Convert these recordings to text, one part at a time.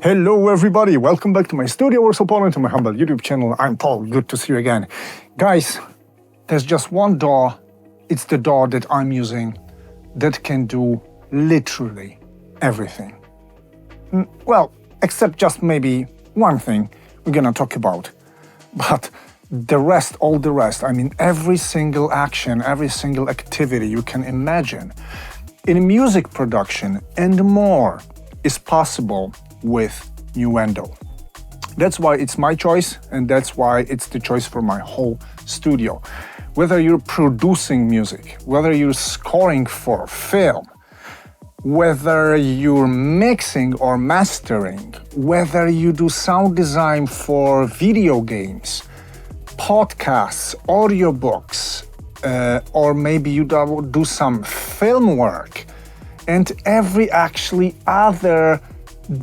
Hello everybody, welcome back to my studio Warsaw, Poland, to my humble YouTube channel. I'm Paul, good to see you again. Guys, there's just one DAW, it's the DAW that I'm using that can do literally everything. Well, except just maybe one thing we're gonna talk about. But the rest, all the rest, I mean every single action, every single activity you can imagine in music production and more is possible with Nuendo. That's why it's my choice, and that's why it's the choice for my whole studio. Whether you're producing music, whether you're scoring for film, whether you're mixing or mastering, whether you do sound design for video games, podcasts, audiobooks, or maybe you do some film work, and every actually other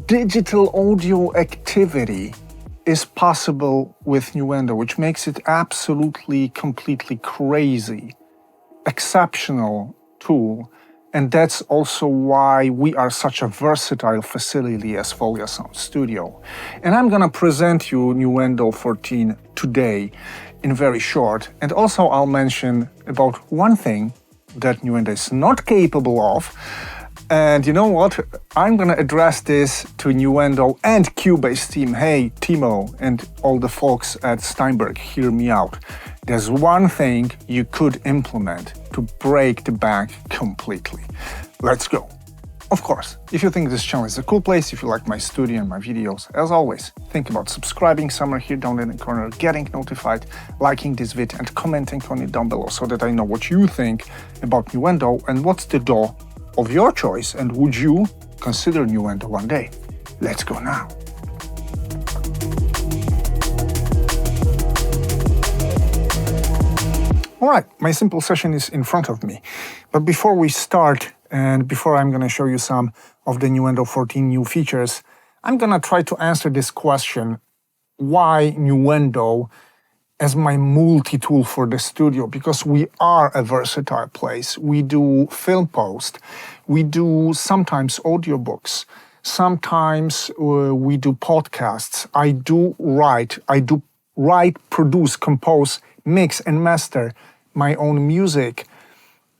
digital audio activity is possible with Nuendo, which makes it absolutely, completely crazy, exceptional tool. And that's also why we are such a versatile facility as Folia Sound Studio. And I'm gonna present you Nuendo 14 today in very short. And also I'll mention about one thing that Nuendo is not capable of. And you know what? I'm gonna address this to Nuendo and Cubase team. Hey, Timo and all the folks at Steinberg, hear me out. There's one thing you could implement to break the bank completely. Let's go. Of course, if you think this channel is a cool place, if you like my studio and my videos, as always, think about subscribing somewhere here down in the corner, getting notified, liking this vid and commenting on it down below so that I know what you think about Nuendo and what's the DAW of your choice, and would you consider Nuendo one day? Let's go now. All right, my simple session is in front of me. But before we start, and before I'm gonna show you some of the Nuendo 14 new features, I'm gonna try to answer this question, why Nuendo as my multi-tool for the studio? Because we are a versatile place. We do film post, we do sometimes audiobooks, sometimes we do podcasts. I do write, produce, compose, mix and master my own music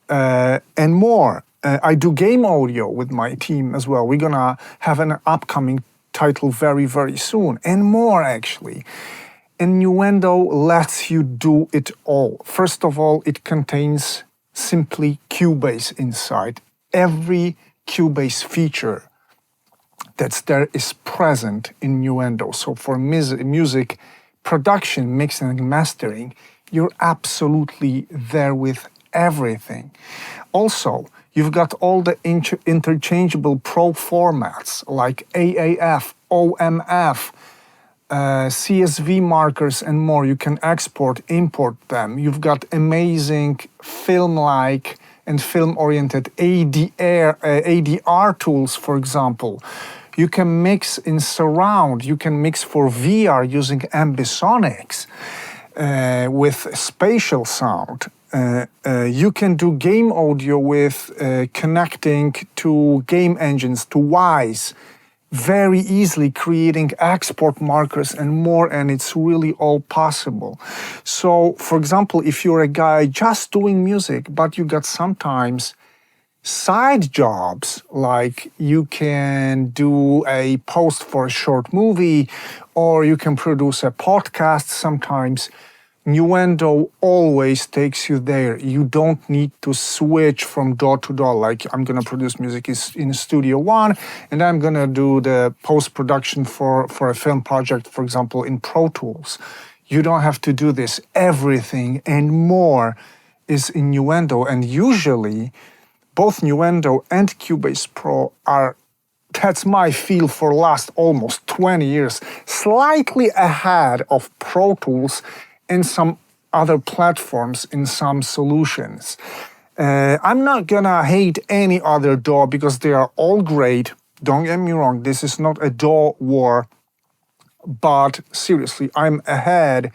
and more. I do game audio with my team as well. We're gonna have an upcoming title very, very soon, and more actually. And Nuendo lets you do it all. First of all, it contains simply Cubase inside. Every Cubase feature that's there is present in Nuendo. So for music production, mixing and mastering, you're absolutely there with everything. Also, you've got all the interchangeable pro formats like AAF, OMF, CSV markers and more. You can export, import them. You've got amazing film-like and film-oriented ADR tools, for example. You can mix in surround. You can mix for VR using ambisonics with spatial sound. You can do game audio with connecting to game engines, to Wise, very easily, creating export markers and more, and it's really all possible. So, for example, if you're a guy just doing music, but you got sometimes side jobs, like you can do a post for a short movie, or you can produce a podcast sometimes, Nuendo always takes you there. You don't need to switch from DAW to DAW, like I'm gonna produce music in Studio One, and I'm gonna do the post-production for a film project, for example, in Pro Tools. You don't have to do this. Everything and more is in Nuendo, and usually both Nuendo and Cubase Pro are, that's my feel for last almost 20 years, slightly ahead of Pro Tools and some other platforms in some solutions. I'm not gonna hate any other DAW because they are all great. Don't get me wrong, this is not a DAW war, but seriously, I'm ahead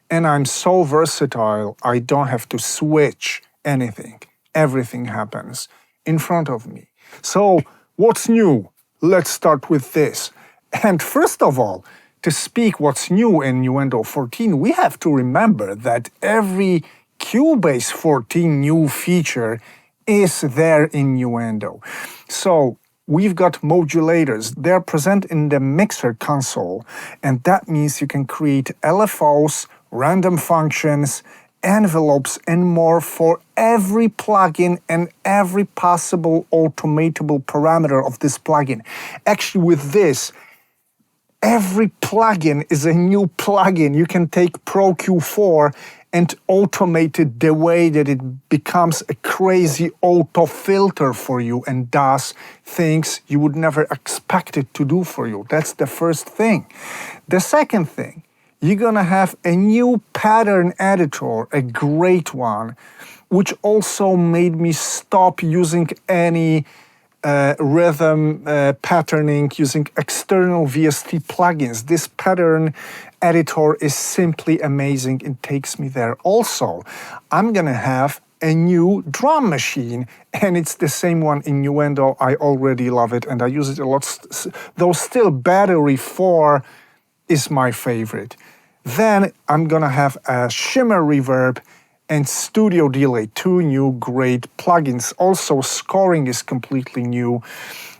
and I'm so versatile, I don't have to switch anything. Everything happens in front of me. So what's new? Let's start with this. And first of all, to speak what's new in Nuendo 14, we have to remember that every Cubase 14 new feature is there in Nuendo. So we've got modulators. They're present in the mixer console, and that means you can create LFOs, random functions, envelopes, and more for every plugin and every possible automatable parameter of this plugin. Actually, with this, every plugin is a new plugin. You can take Pro Q4 and automate it the way that it becomes a crazy AutoFilter for you and does things you would never expect it to do for you. That's the first thing. The second thing, you're gonna have a new pattern editor, a great one, which also made me stop using any rhythm patterning using external VST plugins. This pattern editor is simply amazing. It takes me there. Also, I'm gonna have a new drum machine, and it's the same one in Nuendo. I already love it, and I use it a lot. Though still Battery 4 is my favorite. Then I'm gonna have a shimmer reverb and studio delay, two new great plugins. Also, scoring is completely new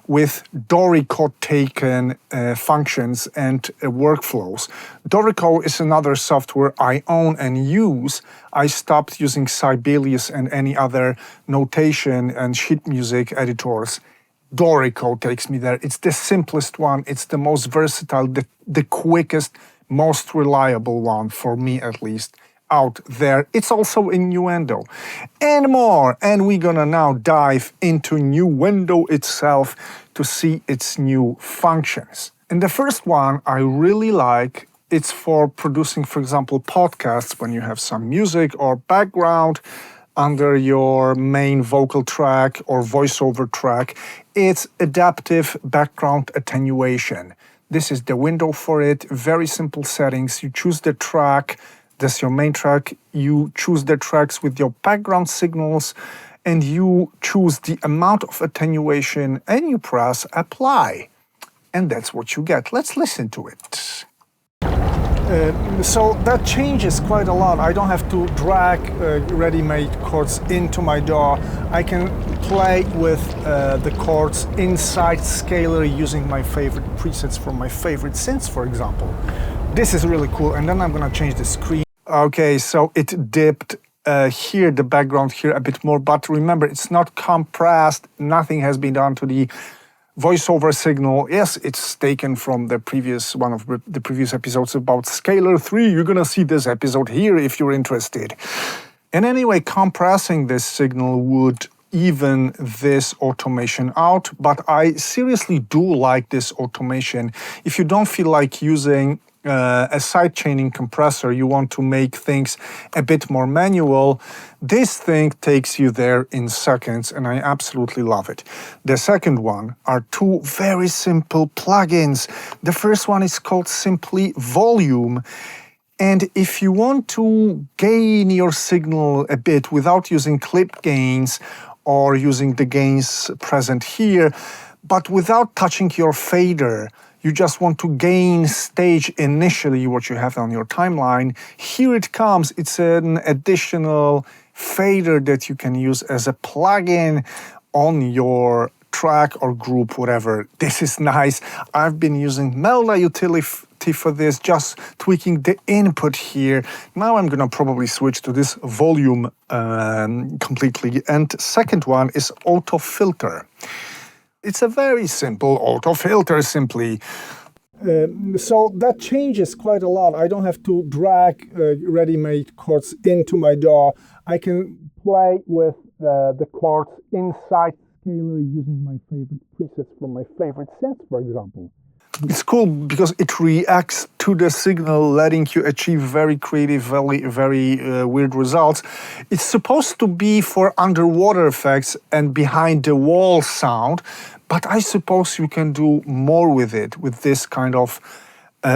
with Dorico taken functions and workflows. Dorico is another software I own and use. I stopped using Sibelius and any other notation and sheet music editors. Dorico takes me there. It's the simplest one. It's the most versatile, the quickest, most reliable one, for me at least, out there. It's also in Nuendo and more. And we're gonna now dive into Nuendo itself to see its new functions. And the first one I really like, it's for producing, for example, podcasts when you have some music or background under your main vocal track or voiceover track. It's adaptive background attenuation. This is the window for it. Very simple settings. You choose the track. That's your main track. You choose the tracks with your background signals, and you choose the amount of attenuation, and you press apply. And that's what you get. Let's listen to it. So that changes quite a lot. I don't have to drag ready-made chords into my DAW. I can play with the chords inside Scaler using my favorite presets from my favorite synths, for example. This is really cool. And then I'm gonna change the screen. Okay, so it dipped here, the background here a bit more, but remember, it's not compressed. Nothing has been done to the voiceover signal. Yes, it's taken from the previous one of the previous episodes about Scaler 3. You're gonna see this episode here if you're interested. And anyway, compressing this signal would even this automation out, but I seriously do like this automation. If you don't feel like using a sidechaining compressor, you want to make things a bit more manual, this thing takes you there in seconds, and I absolutely love it. The second one are two very simple plugins. The first one is called simply Volume. And if you want to gain your signal a bit without using clip gains or using the gains present here, but without touching your fader, you just want to gain stage initially what you have on your timeline, here it comes. It's an additional fader that you can use as a plugin on your track or group, whatever. This is nice. I've been using Melda utility for this, just tweaking the input here. Now I'm gonna probably switch to this Volume completely. And second one is AutoFilter. It's a very simple AutoFilter, simply. So that changes quite a lot. I don't have to drag ready-made chords into my DAW. I can play with the chords inside Scaler using my favorite presets from my favorite synths, for example. It's cool because it reacts to the signal, letting you achieve very creative, very weird results. It's supposed to be for underwater effects and behind the wall sound, but I suppose you can do more with it, with this kind of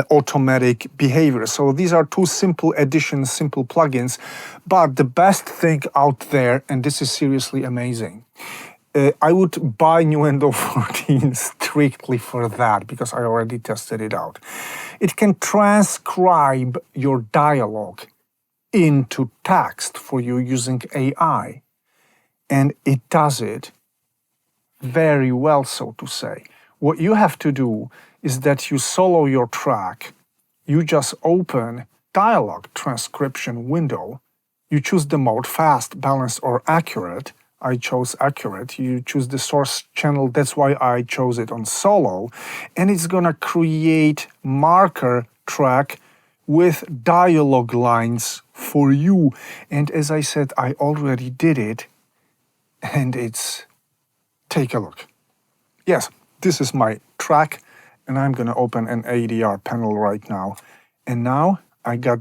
automatic behavior. So these are two simple additions, simple plugins, but the best thing out there, and this is seriously amazing, I would buy Nuendo 14 strictly for that because I already tested it out. It can transcribe your dialogue into text for you using AI. And it does it very well, so to say. What you have to do is that you solo your track, you just open dialogue transcription window, you choose the mode fast, balanced, or accurate. I chose accurate. You choose the source channel, that's why I chose it on solo, and it's gonna create marker track with dialogue lines for you. And as I said, I already did it, and it's, take a look. Yes, this is my track, and I'm gonna open an ADR panel right now. And now I got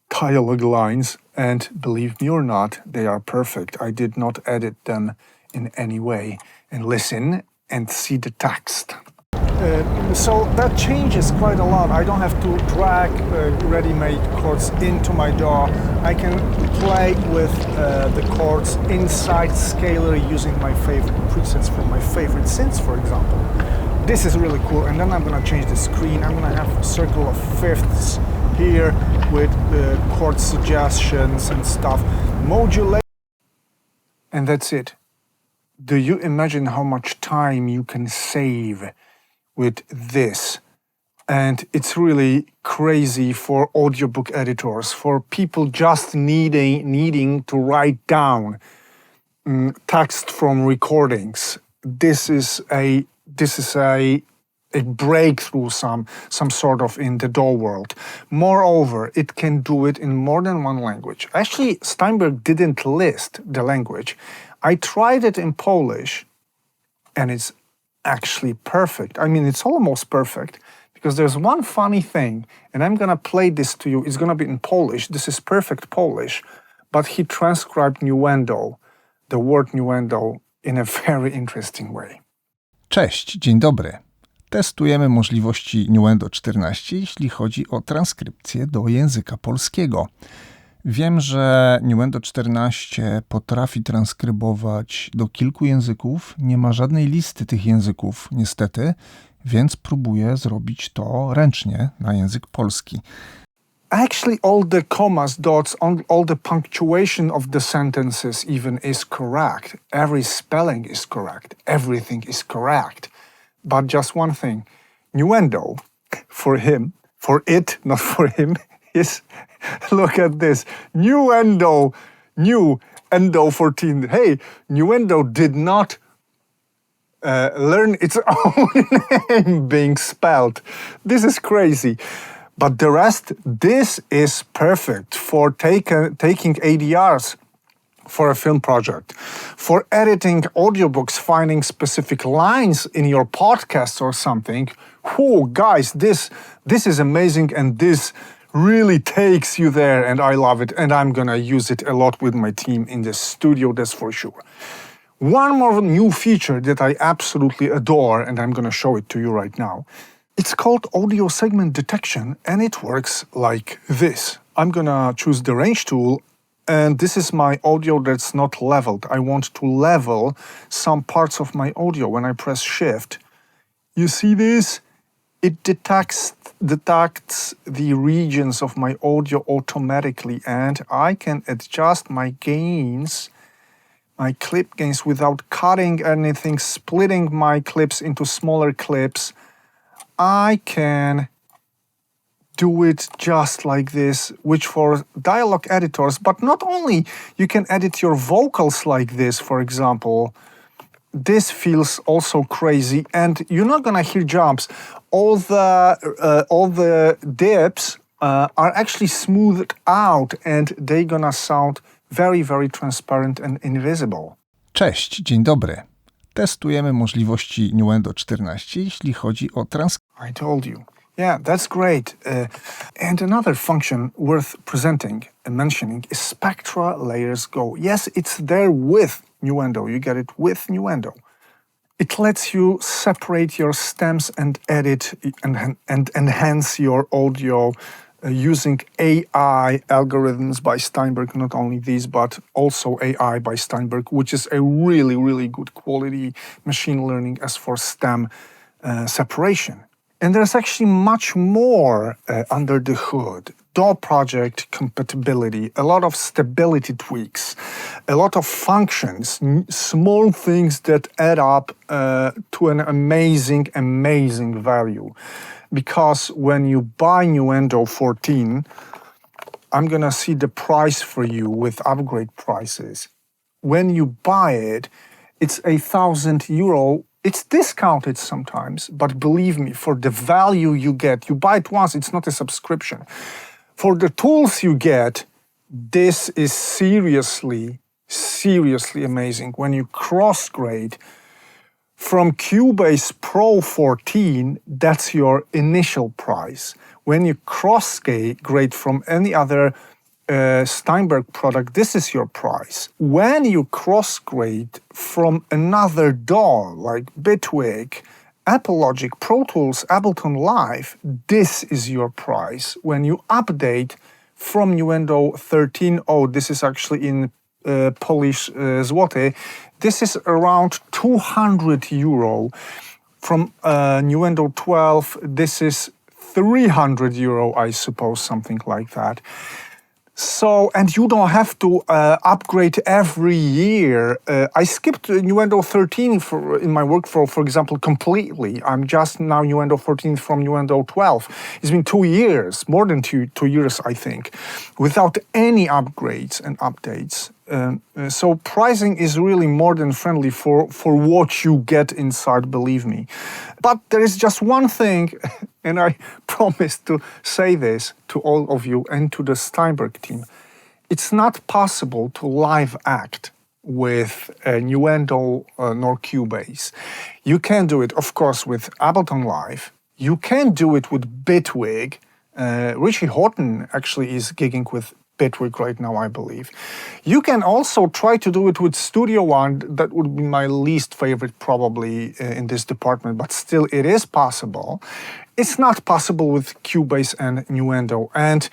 dialogue lines, and believe me or not, they are perfect. I did not edit them in any way. And listen and see the text. So that changes quite a lot. I don't have to drag ready-made chords into my DAW. I can play with the chords inside Scaler using my favorite presets from my favorite synths, for example. This is really cool. And then I'm gonna change the screen. I'm gonna have a circle of fifths here with chord suggestions and stuff. Modulate. And that's it. Do you imagine how much time you can save with this? And it's really crazy for audiobook editors, for people just needing to write down text from recordings. This is a breakthrough some sort of in the DAW world. Moreover, it can do it in more than one language. Actually, Steinberg didn't list the language. I tried it in Polish, and it's actually perfect. I mean, it's almost perfect, because there's one funny thing, and I'm gonna play this to you. It's gonna be in Polish. This is perfect Polish, but he transcribed Nuendo, the word Nuendo, in a very interesting way. Cześć, dzień dobry. Testujemy możliwości Nuendo 14, jeśli chodzi o transkrypcję do języka polskiego. Wiem, że Nuendo 14 potrafi transkrybować do kilku języków. Nie ma żadnej listy tych języków, niestety, więc próbuję zrobić to ręcznie na język polski. Actually, all the commas, dots, all the punctuation of the sentences even is correct. Every spelling is correct. Everything is correct. But just one thing, Nuendo, for it, not for him, is, look at this, Nuendo 14. Hey, Nuendo did not learn its own name being spelled. This is crazy. But the rest, this is perfect for taking ADRs for a film project, for editing audiobooks, finding specific lines in your podcast or something. Whoa, guys, this is amazing, and this really takes you there, and I love it, and I'm gonna use it a lot with my team in the studio, that's for sure. One more new feature that I absolutely adore, and I'm gonna show it to you right now. It's called audio segment detection, and it works like this. I'm gonna choose the range tool, and this is my audio that's not leveled. I want to level some parts of my audio. When I press Shift, you see this? It detects the regions of my audio automatically, and I can adjust my gains, my clip gains, without cutting anything, splitting my clips into smaller clips. I can do it just like this, which for dialogue editors, but not only, you can edit your vocals like this, for example. This feels also crazy, and you're not gonna hear jumps. All the dips are actually smoothed out, and they're gonna sound very, very transparent and invisible. Cześć, dzień dobry. Testujemy możliwości Nuendo 14, jeśli chodzi o I told you. Yeah, that's great. And another function worth presenting and mentioning is Spectra Layers Go. Yes, it's there with Nuendo. You get it with Nuendo. It lets you separate your stems and edit and enhance your audio using AI algorithms by Steinberg, not only these, but also AI by Steinberg, which is a really, really good quality machine learning as for stem separation. And there's actually much more under the hood. DAW project compatibility, a lot of stability tweaks, a lot of functions, small things that add up to an amazing, amazing value. Because when you buy Nuendo 14, I'm gonna see the price for you with upgrade prices. When you buy it, it's €1,000. It's discounted sometimes, but believe me, for the value you get, you buy it once, it's not a subscription. For the tools you get, this is seriously, seriously amazing. When you cross-grade from Cubase Pro 14, that's your initial price. When you cross-grade from any other Steinberg product, this is your price. When you cross-grade from another DAW like Bitwig, Apple Logic, Pro Tools, Ableton Live, this is your price. When you update from Nuendo 13, this is actually in Polish zloty, this is around €200. From Nuendo 12, this is €300, I suppose, something like that. So, and you don't have to upgrade every year. I skipped Nuendo 13 in my workflow, for example, completely. I'm just now Nuendo 14 from Nuendo 12. It's been 2 years, more than two years, I think, without any upgrades and updates. So pricing is really more than friendly for what you get inside, believe me. But there is just one thing, and I promise to say this to all of you and to the Steinberg team. It's not possible to live act with Nuendo nor Cubase. You can do it, of course, with Ableton Live. You can do it with Bitwig. Richie Horton actually is gigging with Bitwig right now, I believe. You can also try to do it with Studio One. That would be my least favorite probably in this department, but still it is possible. It's not possible with Cubase and Nuendo, and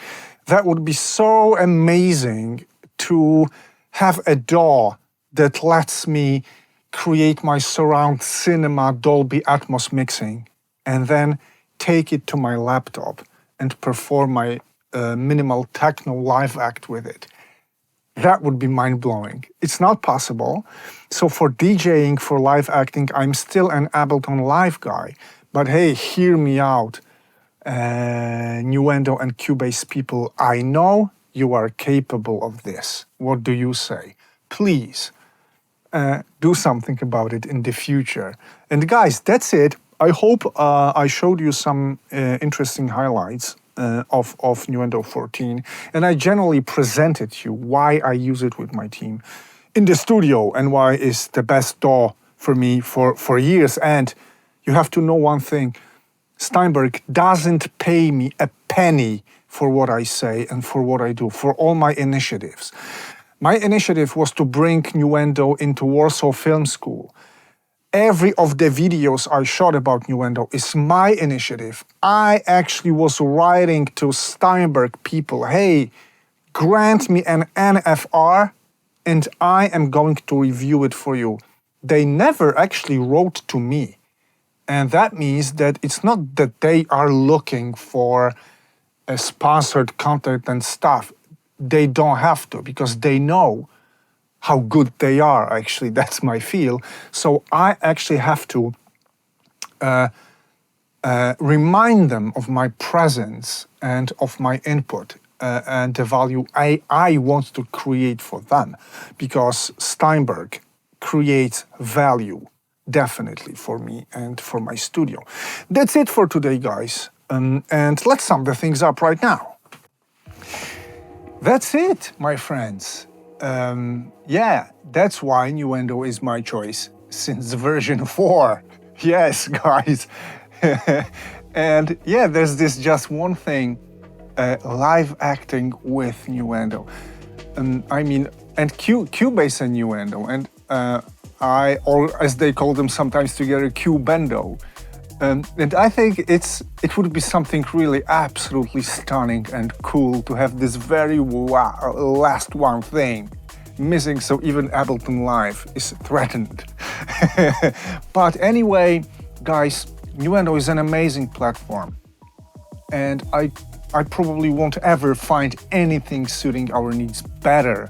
that would be so amazing to have a DAW that lets me create my surround cinema Dolby Atmos mixing and then take it to my laptop and perform my minimal techno live act with it. That would be mind-blowing. It's not possible. So for DJing, for live acting, I'm still an Ableton Live guy. But hey, hear me out, Nuendo and Cubase people. I know you are capable of this. What do you say? Please do something about it in the future. And guys, that's it. I hope I showed you some interesting highlights of Nuendo 14, and I generally presented you why I use it with my team in the studio and why it's the best DAW for me for years. And you have to know one thing, Steinberg doesn't pay me a penny for what I say and for what I do, for all my initiatives. My initiative was to bring Nuendo into Warsaw Film School. Every of the videos I shot about Nuendo is my initiative. I actually was writing to Steinberg people, hey, grant me an NFR and I am going to review it for you. They never actually wrote to me. And that means that it's not that they are looking for a sponsored content and stuff. They don't have to, because they know how good they are, actually. That's my feel. So I actually have to remind them of my presence and of my input and the value I want to create for them. Because Steinberg creates value, definitely, for me and for my studio. That's it for today, guys. And let's sum the things up right now. That's it, my friends. Yeah, that's why Nuendo is my choice since version 4. Yes, guys. And yeah, there's this just one thing, live acting with Nuendo. I mean, and Cubase and Nuendo, and or as they call them sometimes together, Cubendo. And I think it would be something really absolutely stunning and cool to have this very last one thing missing, so even Ableton Live is threatened. But anyway, guys, Nuendo is an amazing platform, and I probably won't ever find anything suiting our needs better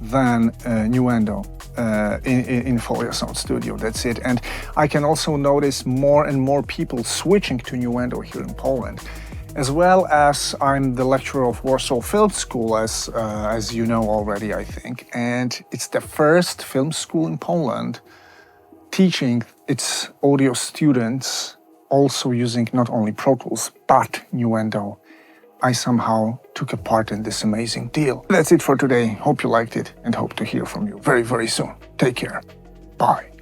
than Nuendo in Folio Sound Studio. That's it. And I can also notice more and more people switching to Nuendo here in Poland, as well as I'm the lecturer of Warsaw Film School, as you know already, I think. And it's the first film school in Poland teaching its audio students also using not only Pro Tools, but Nuendo. I somehow took a part in this amazing deal. That's it for today. Hope you liked it and hope to hear from you very, very soon. Take care. Bye.